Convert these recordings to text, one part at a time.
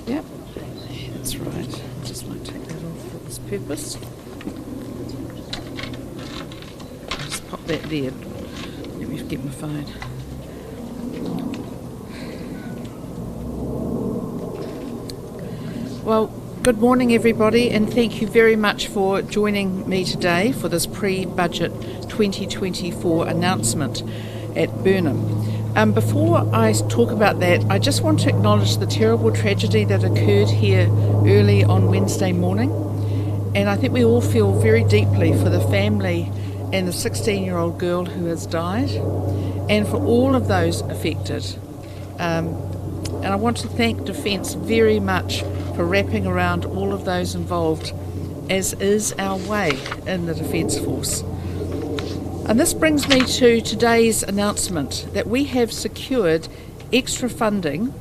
Yep, that's right. Just might take that off for this purpose. Just pop that there. Let me get my phone. Well, good morning everybody, and thank you very much for joining me today for this pre-budget 2024 announcement at Burnham. Before I talk about that, I just want to acknowledge the terrible tragedy that occurred here early on Wednesday morning, and I think we all feel very deeply for the family and the 16-year-old girl who has died, and for all of those affected. And I want to thank Defence very much for wrapping around all of those involved, as is our way in the Defence Force. And this brings me to today's announcement that we have secured extra funding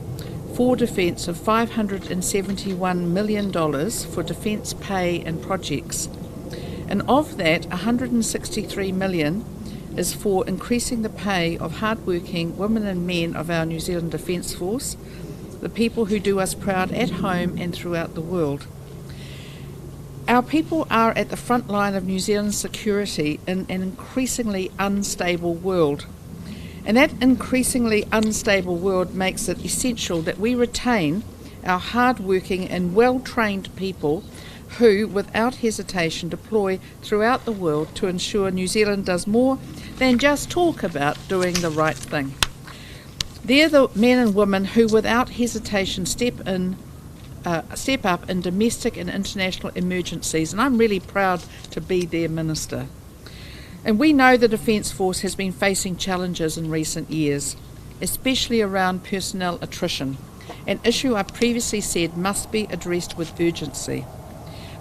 for Defence of $571 million for Defence pay and projects. And of that, $163 million is for increasing the pay of hard-working women and men of our New Zealand Defence Force, the people who do us proud at home and throughout the world. Our people are at the front line of New Zealand's security in an increasingly unstable world. And that increasingly unstable world makes it essential that we retain our hard-working and well-trained people who, without hesitation, deploy throughout the world to ensure New Zealand does more than just talk about doing the right thing. They're the men and women who, without hesitation, step up in domestic and international emergencies, and I'm really proud to be their minister. And we know the Defence Force has been facing challenges in recent years, especially around personnel attrition, an issue I previously said must be addressed with urgency.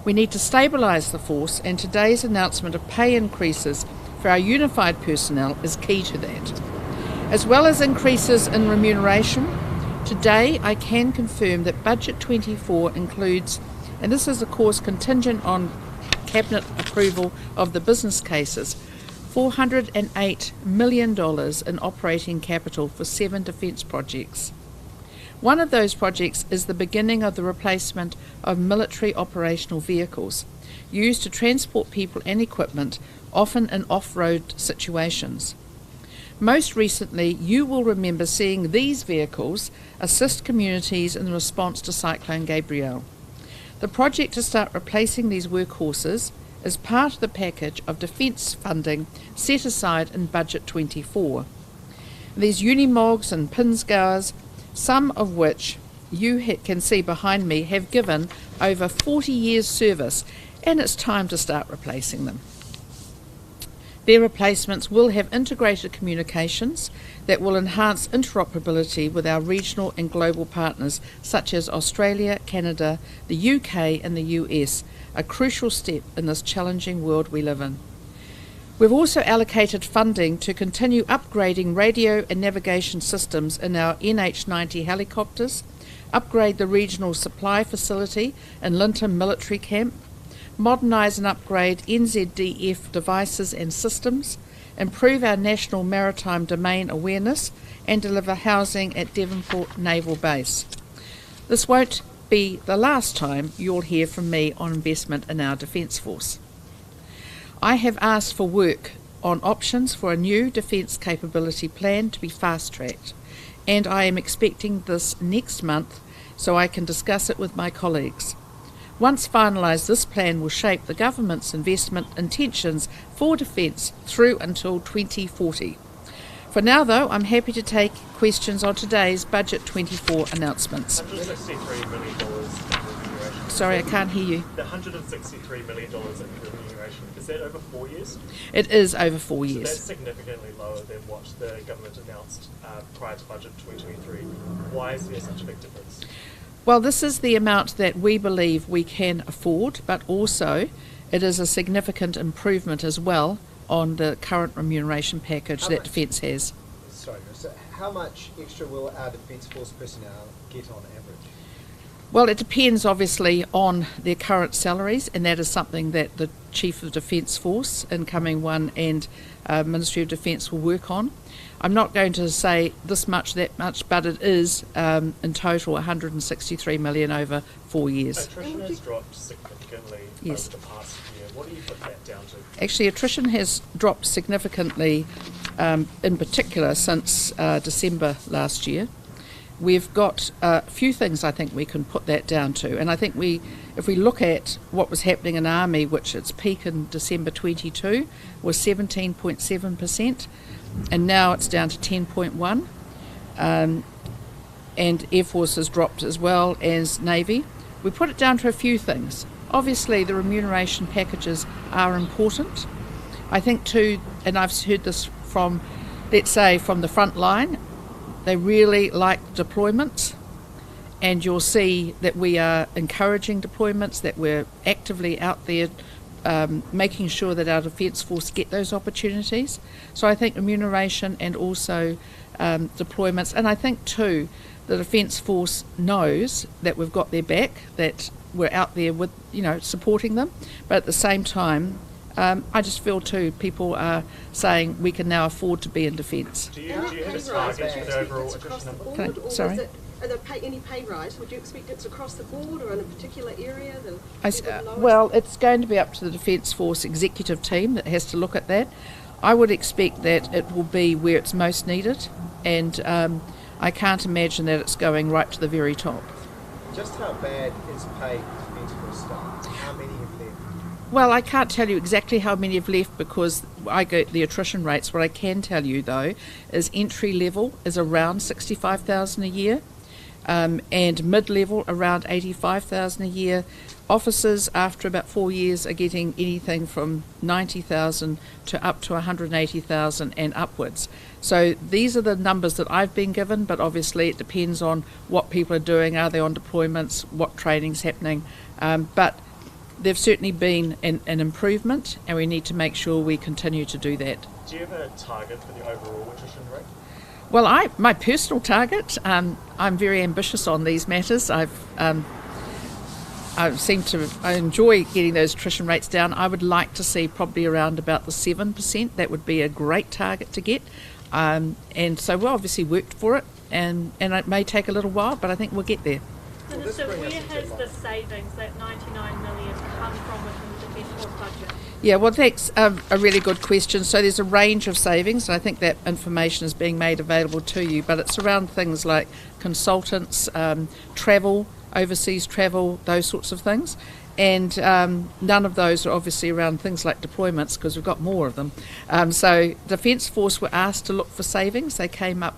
We need to stabilise the force, and today's announcement of pay increases for our unified personnel is key to that. As well as increases in remuneration, today I can confirm that Budget 24 includes, and this is of course contingent on Cabinet approval of the business cases, $408 million in operating capital for 7 defence projects. One of those projects is the beginning of the replacement of military operational vehicles used to transport people and equipment, often in off-road situations. Most recently, you will remember seeing these vehicles assist communities in response to Cyclone Gabrielle. The project to start replacing these workhorses is part of the package of defence funding set aside in Budget 24. These Unimogs and Pinsgauers, some of which you can see behind me, have given over 40 years service, and it's time to start replacing them. Their replacements will have integrated communications that will enhance interoperability with our regional and global partners such as Australia, Canada, the UK and the US, a crucial step in this challenging world we live in. We've also allocated funding to continue upgrading radio and navigation systems in our NH90 helicopters, upgrade the regional supply facility in Linton Military Camp, modernise and upgrade NZDF devices and systems, improve our national maritime domain awareness, and deliver housing at Devonport Naval Base. This won't be the last time you'll hear from me on investment in our Defence Force. I have asked for work on options for a new defence capability plan to be fast-tracked, and I am expecting this next month so I can discuss it with my colleagues. Once finalised, this plan will shape the government's investment intentions for defence through until 2040. For now, though, I'm happy to take questions on today's Budget 24 announcements. $163 million in remuneration. Sorry, I can't hear you. The $163 million in remuneration, is that over 4 years? It is over 4 So years. that's significantly lower than what the government announced prior to Budget 2023. Why is there such a big difference? Well, this is the amount that we believe we can afford, but also it is a significant improvement as well on the current remuneration package that Defence has. Sorry, so how much extra will our Defence Force personnel get on average? Well, it depends obviously on their current salaries, and that is something that the Chief of Defence Force, incoming one, and Ministry of Defence will work on. I'm not going to say this much, that much, but it is in total 163 million over 4 years. Attrition has dropped significantly Yes. over the past year. What do you put that down to? Actually, attrition has dropped significantly, in particular since December last year. We've got a few things I think we can put that down to, and I think if we look at what was happening in Army, which its peak in December 22 was 17.7%, and now it's down to 10.1%, and Air Force has dropped as well as Navy. We put it down to a few things. Obviously, the remuneration packages are important. I think too, and I've heard this from, let's say, from the front line, they really like deployments, and you'll see that we are encouraging deployments, that we're actively out there making sure that our Defence Force get those opportunities. So I think remuneration and also deployments, and I think too the Defence Force knows that we've got their back, that we're out there with, supporting them, but at the same time I just feel too people are saying we can now afford to be in defence. Do you have a target for the overall attrition number? Sorry? Are there any pay rise? Would you expect it's across the board or in a particular area? Well, it's going to be up to the Defence Force executive team that has to look at that. I would expect that it will be where it's most needed, and I can't imagine that it's going right to the very top. Just how bad is paid Defence Force staff? How many have left? Well, I can't tell you exactly how many have left because I get the attrition rates. What I can tell you, though, is entry level is around 65,000 a year, and mid-level around 85,000 a year. Officers, after about 4 years, are getting anything from 90,000 to up to 180,000 and upwards. So these are the numbers that I've been given, but obviously it depends on what people are doing. Are they on deployments? What training's happening? But they've certainly been an improvement, and we need to make sure we continue to do that. Do you have a target for the overall attrition rate? Well, my personal target, I'm very ambitious on these matters. I enjoy getting those attrition rates down. I would like to see probably around about the 7%. That would be a great target to get. And so we've obviously worked for it, and it may take a little while, but I think we'll get there. Minister, where has the savings, that 99 million, come from within the Defence Force budget? Yeah, well, that's a really good question. So there's a range of savings, and I think that information is being made available to you, but it's around things like consultants, travel, overseas travel, those sorts of things. And none of those are obviously around things like deployments because we've got more of them. So Defence Force were asked to look for savings. They came up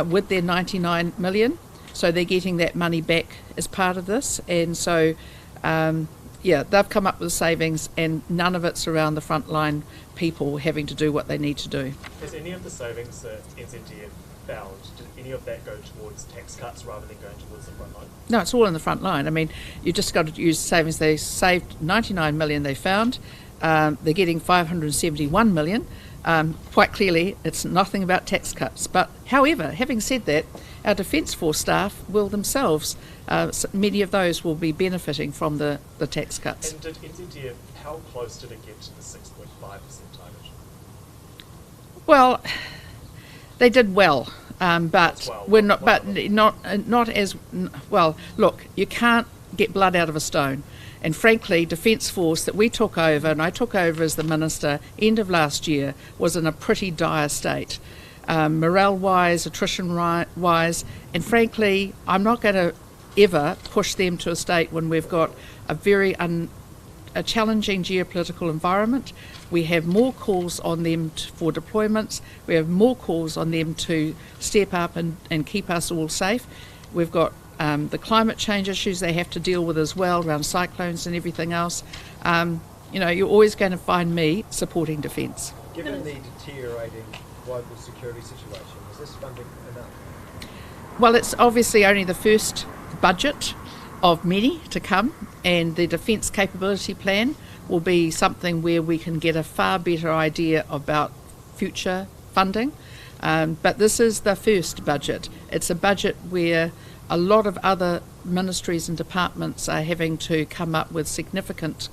with their 99 million. So they're getting that money back as part of this. And so, they've come up with savings, and none of it's around the frontline people having to do what they need to do. Has any of the savings that NZDF found, did any of that go towards tax cuts rather than going towards the front line? No, it's all in the front line. I mean, you just got to use savings. They saved 99 million they found. They're getting 571 million. Quite clearly, it's nothing about tax cuts. But however, having said that, our Defence Force staff will themselves, many of those will be benefiting from the tax cuts. And did NZDF, how close did it get to the 6.5% target? Well, they did well, but well. we're not. But not as well. Look, you can't get blood out of a stone. And frankly, Defence Force that we took over, and I took over as the Minister end of last year, was in a pretty dire state. Morale-wise, attrition-wise, and frankly, I'm not going to ever push them to a state when we've got a very a challenging geopolitical environment. We have more calls on them for deployments. We have more calls on them to step up and keep us all safe. We've got the climate change issues they have to deal with as well, around cyclones and everything else. You're always going to find me supporting defence. Given the deteriorating global security situation, is this funding enough? Well, it's obviously only the first budget of many to come, and the Defence Capability Plan will be something where we can get a far better idea about future funding. But this is the first budget. It's a budget where a lot of other ministries and departments are having to come up with significant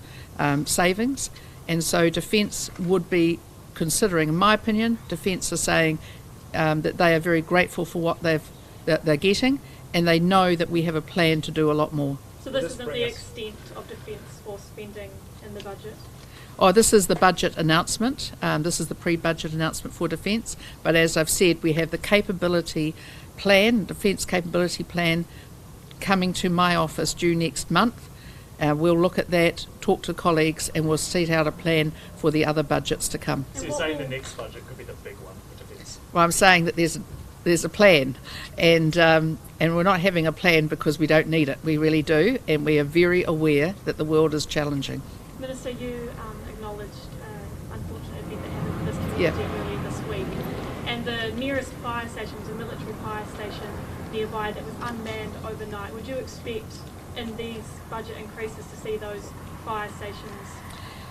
savings, and so Defence would be considering, in my opinion, Defence are saying that they are very grateful for what they're getting, and they know that we have a plan to do a lot more. So this isn't the extent of Defence Force spending in the budget? Oh, this is the budget announcement. This is the pre-budget announcement for Defence. But as I've said, we have the capability plan, Defence capability plan, coming to my office due next month. We'll look at that, talk to colleagues, and we'll set out a plan for the other budgets to come. So you're saying the next budget could be the big one for Defence? Well, I'm saying that there's a plan, and we're not having a plan because we don't need it. We really do, and we are very aware that the world is challenging. Minister, you acknowledged unfortunate event that happened to this community earlier this week, and the nearest fire station was a military fire station nearby that was unmanned overnight. Would you expect in these budget increases to see those fire stations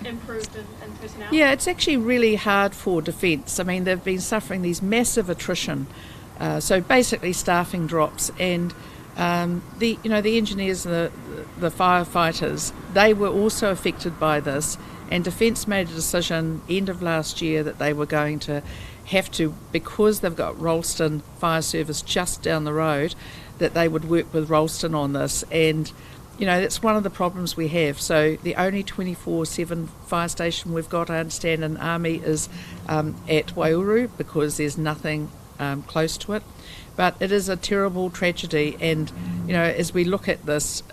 improved in personnel? Yeah, it's actually really hard for Defence. I mean, they've been suffering these massive attrition, so basically staffing drops, and the engineers and the firefighters, they were also affected by this, and Defence made a decision end of last year that they were going to have to, because they've got Rolleston Fire Service just down the road, that they would work with Rolleston on this, and that's one of the problems we have. So the only 24/7 fire station we've got, I understand, in Army is at Waiouru, because there's nothing close to it. But it is a terrible tragedy, and as we look at this,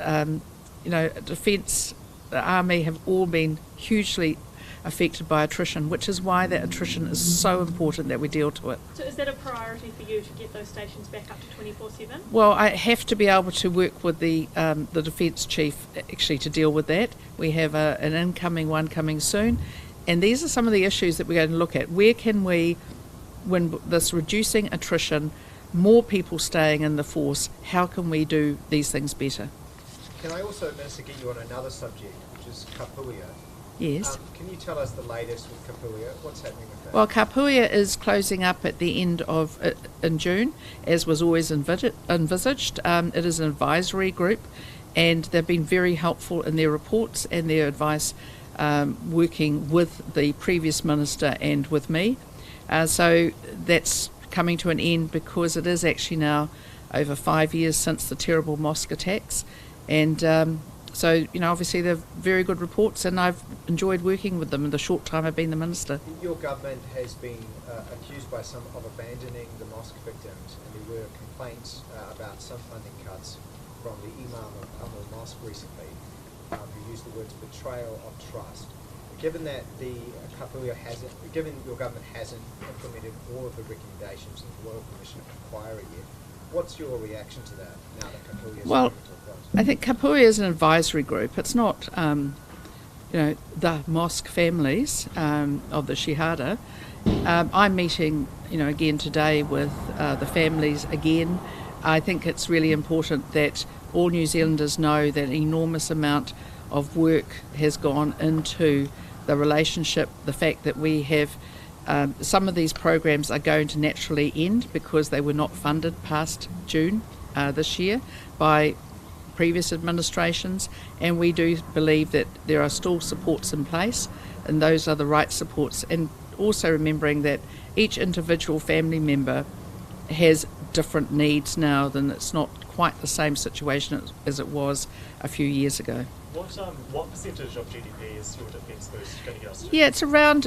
Defence, the Army have all been hugely affected by attrition, which is why that attrition is so important that we deal to it. So is that a priority for you to get those stations back up to 24/7? Well, I have to be able to work with the Defence Chief actually to deal with that. We have an incoming one coming soon, and these are some of the issues that we're going to look at. Where can we, when this reducing attrition, more people staying in the force, how can we do these things better? Can I also, Minister, get you on another subject, which is Kapuia? Yes. Can you tell us the latest with Kapuia? What's happening with that? Well, Kapuia is closing up at the end of in June, as was always envisaged. It is an advisory group, and they've been very helpful in their reports and their advice, working with the previous minister and with me. So that's coming to an end, because it is actually now over 5 years since the terrible Mosque attacks, and so obviously they're very good reports, and I've enjoyed working with them in the short time I've been the minister. Your government has been accused by some of abandoning the mosque victims, and there were complaints about some funding cuts from the Imam of Amal Mosque recently, who used the words betrayal of trust. Given that given your government hasn't implemented all of the recommendations of the Royal Commission of Inquiry yet, what's your reaction to that now that Kapuia is coming to a close? I think Kapuia is an advisory group. It's not, the mosque families of the Shahada. I'm meeting, again today with the families again. I think it's really important that all New Zealanders know that an enormous amount of work has gone into the relationship, the fact that we have some of these programs are going to naturally end because they were not funded past June this year by previous administrations, and we do believe that there are still supports in place, and those are the right supports, and also remembering that each individual family member has different needs now, than it's not quite the same situation as it was a few years ago. What percentage of GDP is your defence boost going to get us to? Yeah,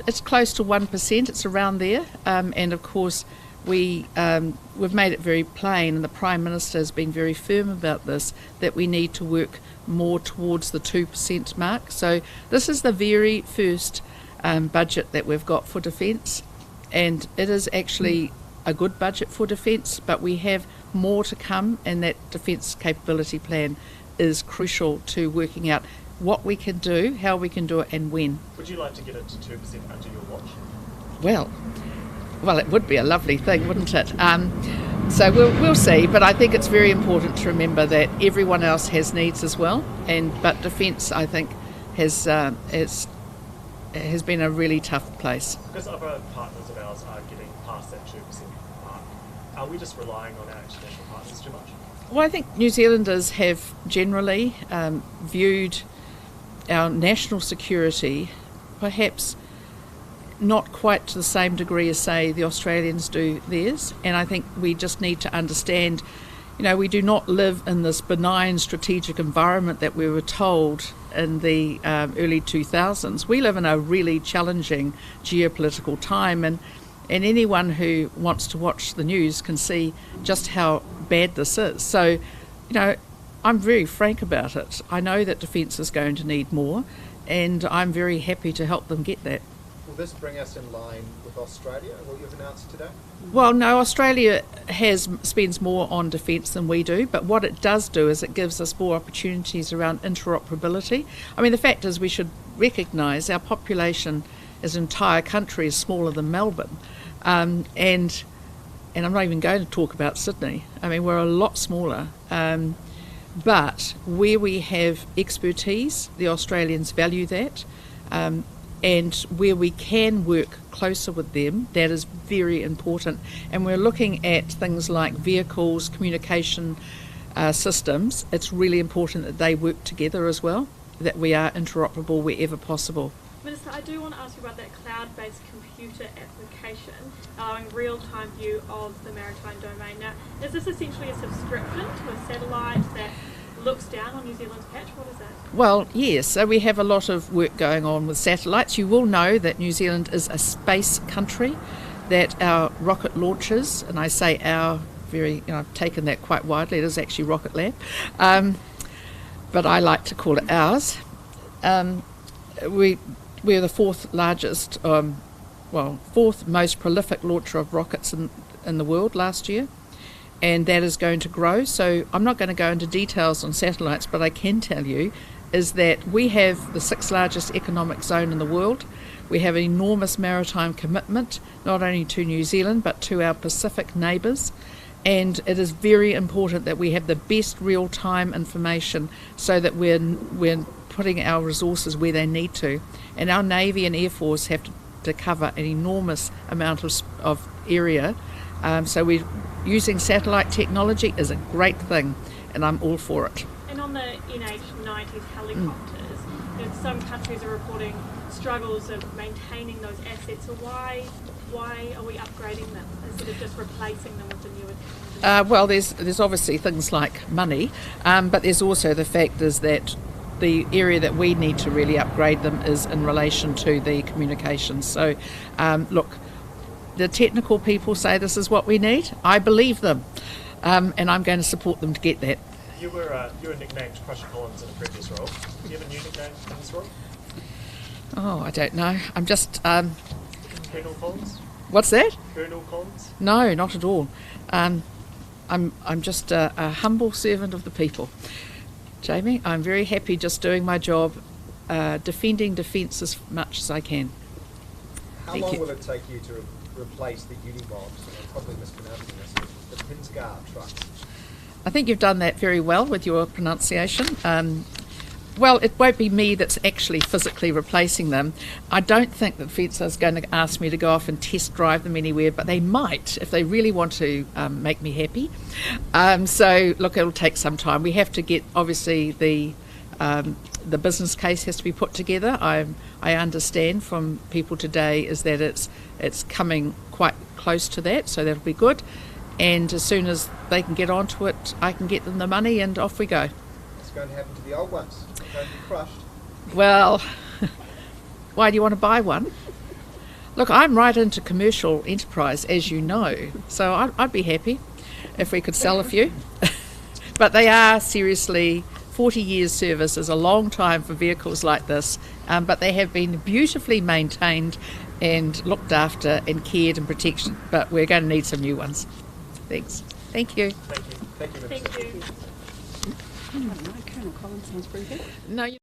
it's close to 1%, it's around there, and of course we've made it very plain, and the Prime Minister has been very firm about this, that we need to work more towards the 2% mark. So this is the very first budget that we've got for defence, and it is actually a good budget for defence, but we have more to come, and that defence capability plan is crucial to working out what we can do, how we can do it, and when. Would you like to get it to 2% under your watch? Well, it would be a lovely thing, wouldn't it? So we'll see, but I think it's very important to remember that everyone else has needs as well, but defence, I think, has been a really tough place. Because other partners of ours are getting past that 2% mark, are we just relying on our international partners too much? Well, I think New Zealanders have generally viewed our national security perhaps not quite to the same degree as, say, the Australians do theirs. And I think we just need to understand, we do not live in this benign strategic environment that we were told in the early 2000s. We live in a really challenging geopolitical time, and anyone who wants to watch the news can see just how bad this is. So, I'm very frank about it. I know that Defence is going to need more, and I'm very happy to help them get that. Will this bring us in line with Australia, what you've announced today? Well, no, Australia spends more on defence than we do, but what it does do is it gives us more opportunities around interoperability. I mean, the fact is we should recognise our population as an entire country is smaller than Melbourne. And I'm not even going to talk about Sydney. I mean, we're a lot smaller. But where we have expertise, the Australians value that. And where we can work closer with them, that is very important. And we're looking at things like vehicles, communication systems. It's really important that they work together as well, that we are interoperable wherever possible. Minister, I do want to ask you about that cloud-based computer application, allowing real-time view of the maritime domain. Now, is this essentially a subscription to a satellite that looks down on New Zealand's patch? What is that? Well, yes, so we have a lot of work going on with satellites. You will know that New Zealand is a space country, that our rocket launches, and I say our, I've taken that quite widely, it is actually Rocket Lab, but I like to call it ours. We're the fourth most prolific launcher of rockets in the world last year, and that is going to grow. So I'm not going to go into details on satellites, but I can tell you is that we have the sixth largest economic zone in the world. We have an enormous maritime commitment, not only to New Zealand, but to our Pacific neighbours. And it is very important that we have the best real-time information so that we're putting our resources where they need to. And our Navy and Air Force have to cover an enormous amount of area. So we're using satellite technology is a great thing, and I'm all for it. And on the NH90s helicopters, some countries are reporting struggles of maintaining those assets. So why are we upgrading them instead of just replacing them with the newer technology? Well, there's obviously things like money, but there's also the fact is that the area that we need to really upgrade them is in relation to the communications. So, look, the technical people say this is what we need. I believe them, and I'm going to support them to get that. You were nicknamed Crusher Collins in a previous role. Do you have a new nickname in this role? Oh, I don't know. I'm just... Colonel Collins? What's that? Colonel Collins? No, not at all. I'm just a humble servant of the people. Jamie, I'm very happy just doing my job, defending defence as much as I can. How Thank long you. will it take you to replace the Unibobs, and I'm probably mispronouncing this, the Pinsgar trucks? I think you've done that very well with your pronunciation. Well, it won't be me that's actually physically replacing them. I don't think that Defence is going to ask me to go off and test drive them anywhere, but they might if they really want to make me happy. So, look, it'll take some time. We have to get, obviously, the business case has to be put together. I understand from people today is that it's coming quite close to that, so that'll be good. And as soon as they can get onto it, I can get them the money and off we go. What's going to happen to the old ones? They're going to be crushed. Well, why do you want to buy one? Look, I'm right into commercial enterprise, as you know, so I'd be happy if we could sell a few. But they are seriously, 40 years service is a long time for vehicles like this, but they have been beautifully maintained and looked after and cared and protected, but we're going to need some new ones. Thanks. Thank you. Thank you. Thank you, Minister. Thank you. I don't know, Colonel Collins sounds pretty good. No, you